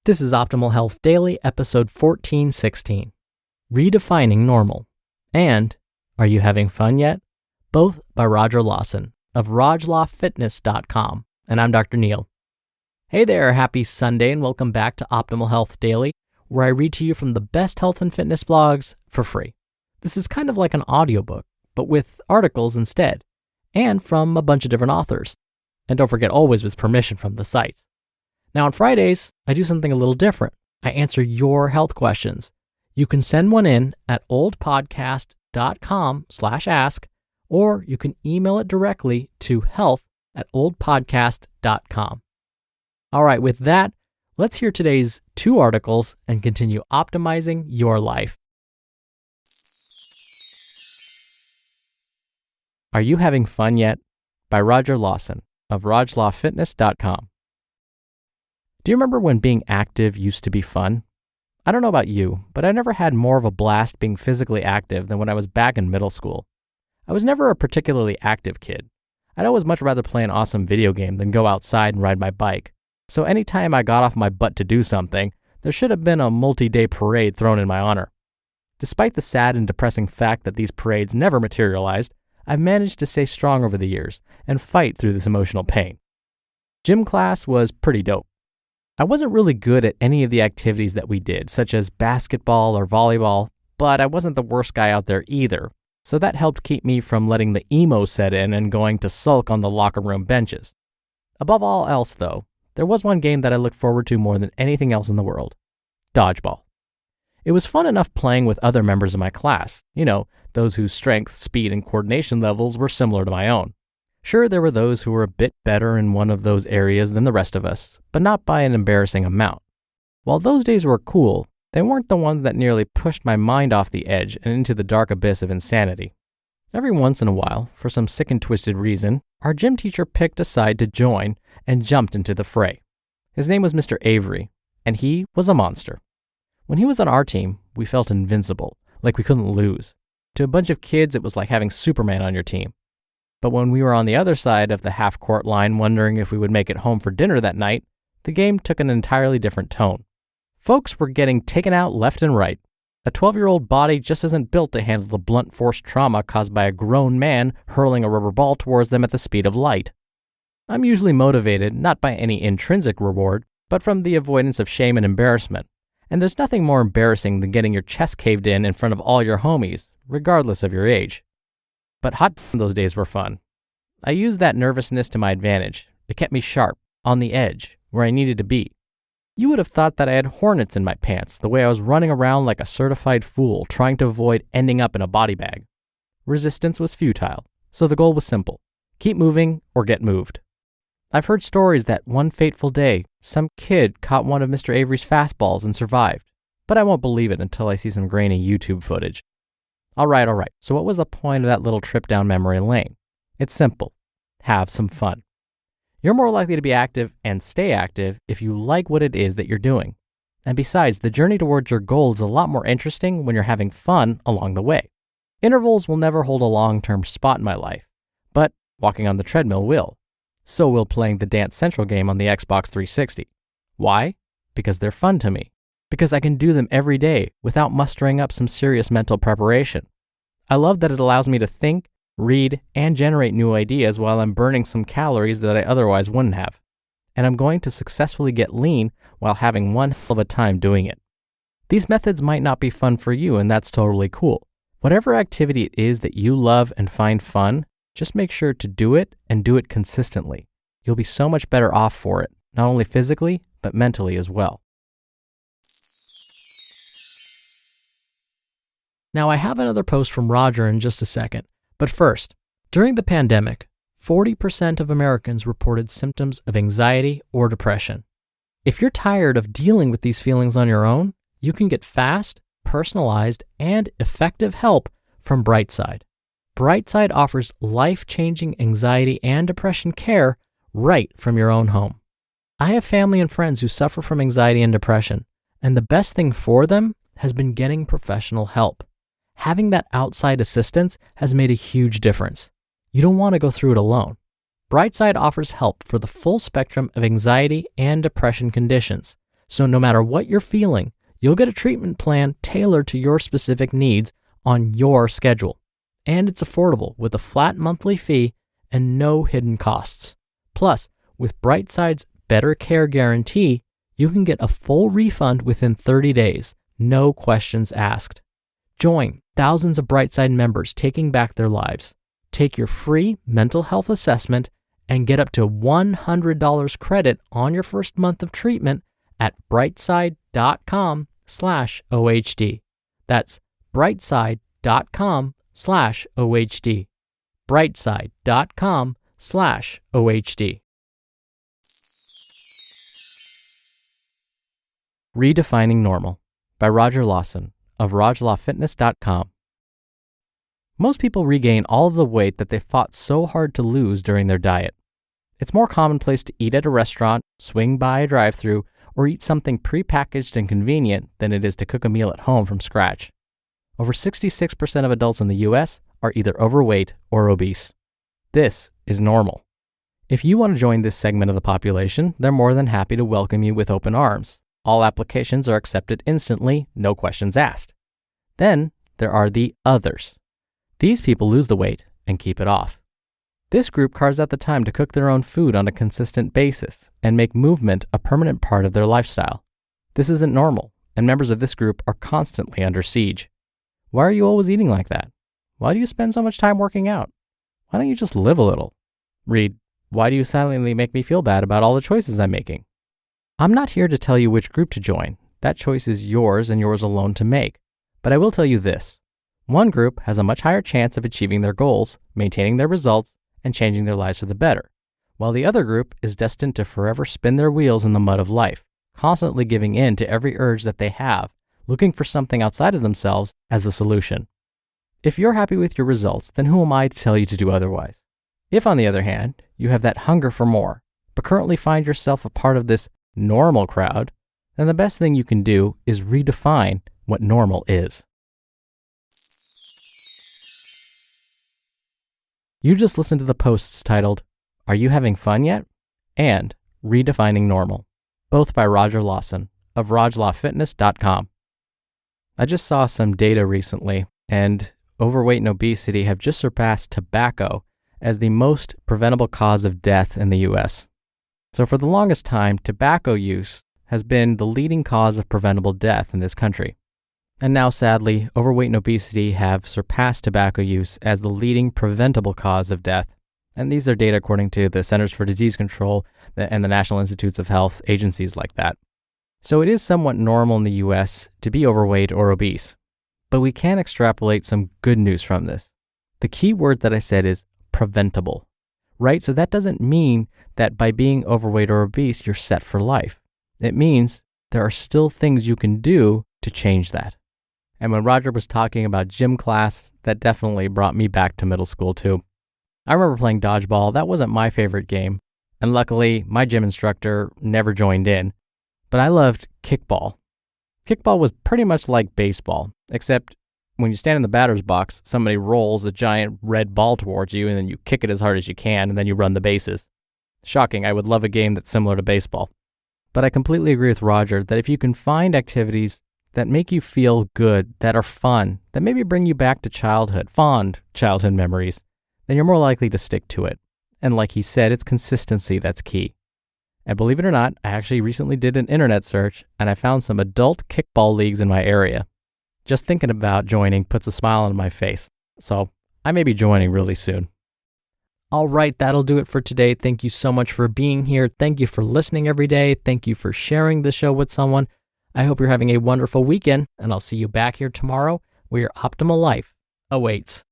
This is Optimal Health Daily, episode 1416, Redefining Normal, and Are You Having Fun Yet? Both by Roger Lawson of rajlawfitness.com, and I'm Dr. Neil. Hey there, happy Sunday, and welcome back to Optimal Health Daily, where I read to you from the best health and fitness blogs for free. This is kind of like an audiobook, but with articles instead, and from a bunch of different authors. And don't forget, always with permission from the sites. Now on Fridays, I do something a little different. I answer your health questions. You can send one in at oldpodcast.com/ask, or you can email it directly to health@oldpodcast.com. All right, with that, let's hear today's two articles and continue optimizing your life. Are You Having Fun Yet? By Roger Lawson of rajlawfitness.com. Do you remember when being active used to be fun? I don't know about you, but I never had more of a blast being physically active than when I was back in middle school. I was never a particularly active kid. I'd always much rather play an awesome video game than go outside and ride my bike. So anytime I got off my butt to do something, there should have been a multi-day parade thrown in my honor. Despite the sad and depressing fact that these parades never materialized, I've managed to stay strong over the years and fight through this emotional pain. Gym class was pretty dope. I wasn't really good at any of the activities that we did, such as basketball or volleyball, but I wasn't the worst guy out there either, so that helped keep me from letting the emo set in and going to sulk on the locker room benches. Above all else, though, there was one game that I looked forward to more than anything else in the world: dodgeball. It was fun enough playing with other members of my class, those whose strength, speed, and coordination levels were similar to my own. Sure, there were those who were a bit better in one of those areas than the rest of us, but not by an embarrassing amount. While those days were cool, they weren't the ones that nearly pushed my mind off the edge and into the dark abyss of insanity. Every once in a while, for some sick and twisted reason, our gym teacher picked a side to join and jumped into the fray. His name was Mr. Avery, and he was a monster. When he was on our team, we felt invincible, like we couldn't lose. To a bunch of kids, it was like having Superman on your team. But when we were on the other side of the half-court line wondering if we would make it home for dinner that night, the game took an entirely different tone. Folks were getting taken out left and right. A 12-year-old body just isn't built to handle the blunt force trauma caused by a grown man hurling a rubber ball towards them at the speed of light. I'm usually motivated not by any intrinsic reward, but from the avoidance of shame and embarrassment. And there's nothing more embarrassing than getting your chest caved in front of all your homies, regardless of your age. But those days were fun. I used that nervousness to my advantage. It kept me sharp, on the edge, where I needed to be. You would have thought that I had hornets in my pants, the way I was running around like a certified fool, trying to avoid ending up in a body bag. Resistance was futile, so the goal was simple: keep moving or get moved. I've heard stories that one fateful day, some kid caught one of Mr. Avery's fastballs and survived, but I won't believe it until I see some grainy YouTube footage. All right, so what was the point of that little trip down memory lane? It's simple: have some fun. You're more likely to be active and stay active if you like what it is that you're doing. And besides, the journey towards your goal is a lot more interesting when you're having fun along the way. Intervals will never hold a long-term spot in my life, but walking on the treadmill will. So will playing the Dance Central game on the Xbox 360. Why? Because they're fun to me. Because I can do them every day without mustering up some serious mental preparation. I love that it allows me to think, read, and generate new ideas while I'm burning some calories that I otherwise wouldn't have. And I'm going to successfully get lean while having one hell of a time doing it. These methods might not be fun for you, and that's totally cool. Whatever activity it is that you love and find fun, just make sure to do it and do it consistently. You'll be so much better off for it, not only physically, but mentally as well. Now, I have another post from Roger in just a second, but first, during the pandemic, 40% of Americans reported symptoms of anxiety or depression. If you're tired of dealing with these feelings on your own, you can get fast, personalized, and effective help from Brightside. Brightside offers life-changing anxiety and depression care right from your own home. I have family and friends who suffer from anxiety and depression, and the best thing for them has been getting professional help. Having that outside assistance has made a huge difference. You don't want to go through it alone. Brightside offers help for the full spectrum of anxiety and depression conditions, So no matter what you're feeling, you'll get a treatment plan tailored to your specific needs on your schedule. And it's affordable with a flat monthly fee and no hidden costs. Plus, with Brightside's Better Care Guarantee, you can get a full refund within 30 days, no questions asked. Join thousands of Brightside members taking back their lives. Take your free mental health assessment and get up to $100 credit on your first month of treatment at brightside.com/OHD. That's brightside.com/OHD. brightside.com/OHD. Redefining Normal by Roger Lawson of RajLawFitness.com. Most people regain all of the weight that they fought so hard to lose during their diet. It's more commonplace to eat at a restaurant, swing by a drive-thru, or eat something prepackaged and convenient than it is to cook a meal at home from scratch. Over 66% of adults in the US are either overweight or obese. This is normal. If you want to join this segment of the population, they're more than happy to welcome you with open arms. All applications are accepted instantly, no questions asked. Then there are the others. These people lose the weight and keep it off. This group carves out the time to cook their own food on a consistent basis and make movement a permanent part of their lifestyle. This isn't normal, and members of this group are constantly under siege. Why are you always eating like that? Why do you spend so much time working out? Why don't you just live a little? Read, why do you silently make me feel bad about all the choices I'm making? I'm not here to tell you which group to join. That choice is yours and yours alone to make. But I will tell you this. One group has a much higher chance of achieving their goals, maintaining their results, and changing their lives for the better, while the other group is destined to forever spin their wheels in the mud of life, constantly giving in to every urge that they have, looking for something outside of themselves as the solution. If you're happy with your results, then who am I to tell you to do otherwise? If, on the other hand, you have that hunger for more, but currently find yourself a part of this normal crowd, then the best thing you can do is redefine what normal is. You just listened to the posts titled, Are You Having Fun Yet? And Redefining Normal, both by Roger Lawson of RajLawFitness.com. I just saw some data recently, and overweight and obesity have just surpassed tobacco as the most preventable cause of death in the US. So for the longest time, tobacco use has been the leading cause of preventable death in this country. And now, sadly, overweight and obesity have surpassed tobacco use as the leading preventable cause of death. And these are data according to the Centers for Disease Control and the National Institutes of Health, agencies like that. So it is somewhat normal in the US to be overweight or obese. But we can extrapolate some good news from this. The key word that I said is preventable, right? So that doesn't mean that by being overweight or obese, you're set for life. It means there are still things you can do to change that. And when Roger was talking about gym class, that definitely brought me back to middle school too. I remember playing dodgeball. That wasn't my favorite game. And luckily, my gym instructor never joined in. But I loved kickball. Kickball was pretty much like baseball, except when you stand in the batter's box, somebody rolls a giant red ball towards you and then you kick it as hard as you can and then you run the bases. Shocking, I would love a game that's similar to baseball. But I completely agree with Roger that if you can find activities that make you feel good, that are fun, that maybe bring you back to childhood, fond childhood memories, then you're more likely to stick to it. And like he said, it's consistency that's key. And believe it or not, I actually recently did an internet search and I found some adult kickball leagues in my area. Just thinking about joining puts a smile on my face. So I may be joining really soon. All right, that'll do it for today. Thank you so much for being here. Thank you for listening every day. Thank you for sharing the show with someone. I hope you're having a wonderful weekend, and I'll see you back here tomorrow where your optimal life awaits.